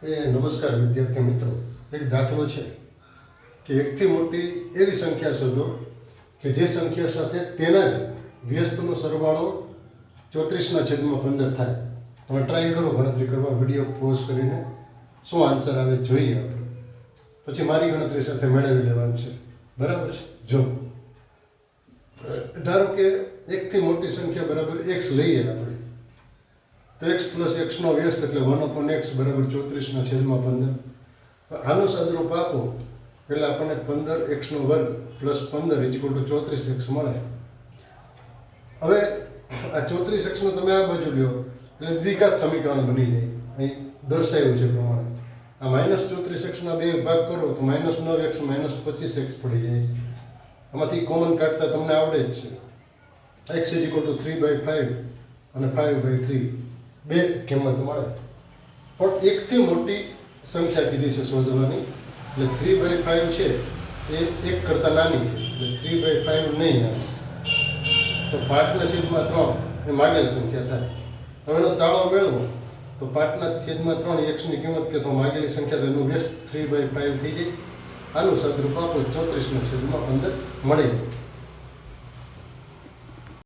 નમસ્કાર વિદ્યાર્થી મિત્રો. એક દાખલો છે કે એકથી મોટી એવી સંખ્યા શોધો કે જે સંખ્યા સાથે તેના જ વ્યસ્તનો સરવાળો 34/15 થાય. તમે ટ્રાય કરો ગણતરી કરવા, વિડીયો પોઝ કરીને શું આન્સર આવે જોઈએ આપણે. પછી મારી ગણતરી સાથે મેળવી લેવાનું છે. બરાબર છે? જો ધારો કે એકથી મોટી સંખ્યા બરાબર x લઈએ આપણે, તો x પ્લસ એક્સનો વ્યસ્ત એટલે 1/x બરાબર 34/15. આનો સાદરૂપ આપો એટલે આપણને 15x² પ્લસ 15 = 34x મળે. હવે આ 34xનો તમે આ બાજુ લ્યો એટલે દ્વિઘાત સમીકરણ બની જાય. અહીં દર્શાવ્યું છે પ્રમાણે આ -34xના બે ભાગ કરો તો -9x -25x પડી જાય. આમાંથી કોમન કાઢતા તમને આવડે જ છે. x = 3/5 અને 5/3 બે કિંમત મળે. પણ એકથી મોટી સંખ્યા કીધી છે શોધવાની, એટલે 3/5 છે એ 1 કરતાં નાની છે, એટલે 3/5 નહીં આવે. તો 5/3 એ માગેલ સંખ્યા થાય. હવે એનો તાળો મેળવો તો 5/3 xની કિંમત કે તો માગેલી સંખ્યા તેનું વ્યસ્ત 3/5 થઈ જાય. આનું સદરૂપ આપો 34/15 મળી જાય.